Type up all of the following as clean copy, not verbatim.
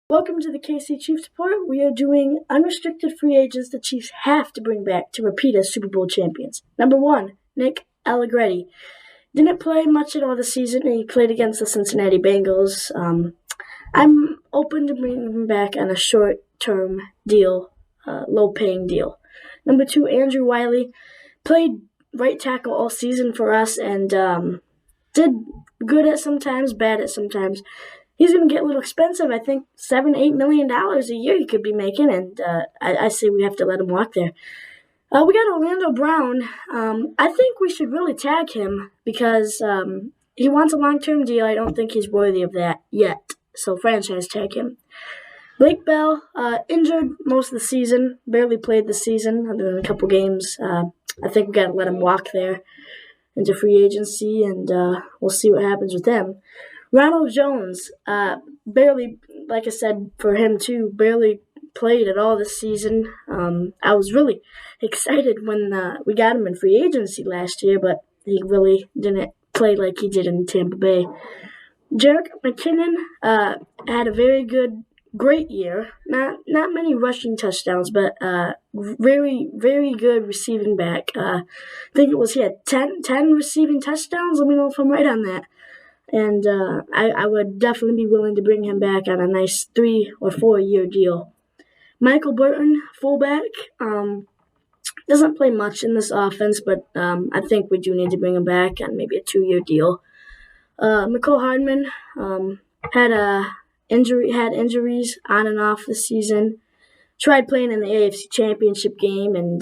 Welcome to the KC Chiefs Report. We are doing unrestricted free agents the Chiefs have to bring back to repeat as Super Bowl champions. Number 1, Nick Allegretti. Didn't play much at all this season, and he played against the Cincinnati Bengals. I'm open to bringing him back on a short-term deal, low-paying deal. Number 2, Andrew Wiley. Played right tackle all season for us and did good at sometimes, bad at sometimes. He's going to get a little expensive. I think $7-8 million a year he could be making, and I say we have to let him walk there. We got Orlando Brown. I think we should really tag him because he wants a long-term deal. I don't think he's worthy of that yet, so franchise tag him. Blake Bell, injured most of the season, barely played the season other than a couple games. I think we got to let him walk there into free agency, and we'll see what happens with him. Ronald Jones, barely, like I said, for him too, barely played at all this season. I was really excited when we got him in free agency last year, but he really didn't play like he did in Tampa Bay. Jerick McKinnon had a great year. Not many rushing touchdowns, but very, very good receiving back. I think he had 10 receiving touchdowns. Let me know if I'm right on that. And I would definitely be willing to bring him back on a nice 3 or 4 year deal. Michael Burton, fullback, doesn't play much in this offense, but I think we do need to bring him back on maybe a 2-year deal. McCole Hardman had injuries on and off this season. Tried playing in the AFC Championship game and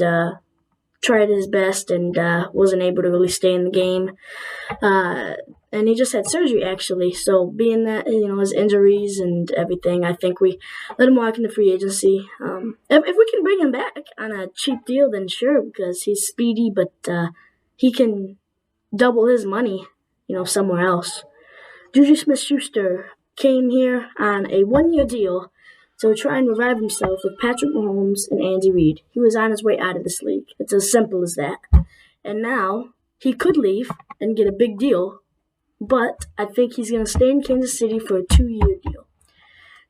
tried his best and wasn't able to really stay in the game. And he just had surgery, actually. So being that, his injuries and everything, I think we let him walk into free agency. If we can bring him back on a cheap deal, then sure, because he's speedy, but he can double his money, somewhere else. Juju Smith-Schuster came here on a 1-year deal to try and revive himself with Patrick Mahomes and Andy Reid. He was on his way out of this league. It's as simple as that. And now he could leave and get a big deal, but I think he's going to stay in Kansas City for a 2-year deal.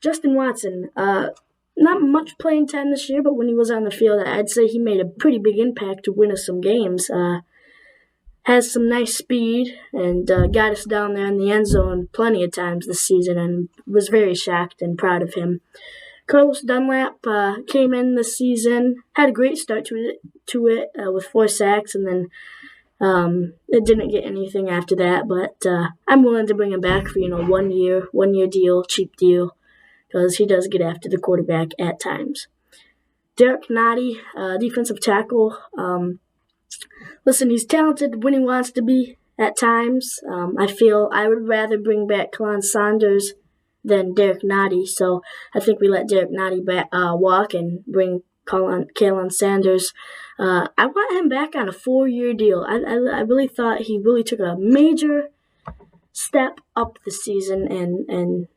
Justin Watson, not much playing time this year, but when he was on the field, I'd say he made a pretty big impact to win us some games. Has some nice speed and got us down there in the end zone plenty of times this season, and was very shocked and proud of him. Carlos Dunlap came in this season, had a great start to it with 4 sacks, and then it didn't get anything after that. But I'm willing to bring him back for 1 year deal, cheap deal, because he does get after the quarterback at times. Derek Nottie, defensive tackle. Listen, he's talented when he wants to be at times. I feel I would rather bring back Kalon Saunders than Derek Nottie, so I think we let Derek Nottie walk and bring Kalon Sanders. I want him back on a 4-year deal. I really thought he really took a major step up this season and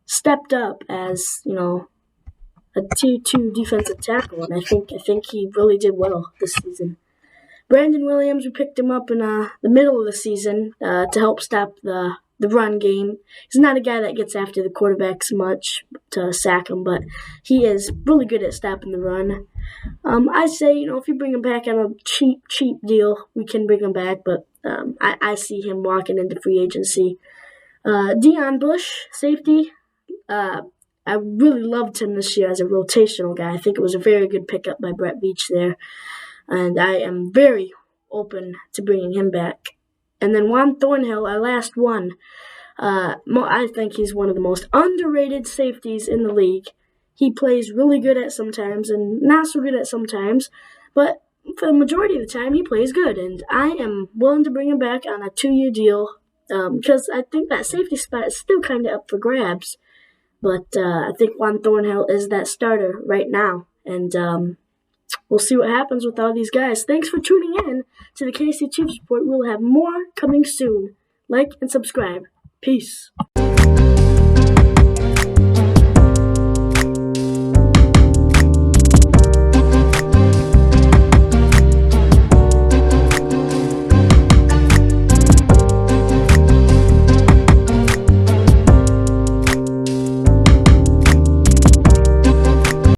stepped up as, a Tier 2 defensive tackle, and I think he really did well this season. Brandon Williams, we picked him up in the middle of the season to help stop the run game. He's not a guy that gets after the quarterbacks much to sack him, but he is really good at stopping the run. I say, if you bring him back on a cheap deal, we can bring him back, but I see him walking into free agency. Deion Bush, safety. I really loved him this year as a rotational guy. I think it was a very good pickup by Brett Veach there. And I am very open to bringing him back. And then Juan Thornhill, our last one. I think he's one of the most underrated safeties in the league. He plays really good at sometimes and not so good at sometimes. But for the majority of the time, he plays good. And I am willing to bring him back on a 2-year deal because I think that safety spot is still kind of up for grabs. But I think Juan Thornhill is that starter right now. And we'll see what happens with all these guys. Thanks for tuning in to the KC Chiefs Report. We'll have more coming soon. Like and subscribe. Peace.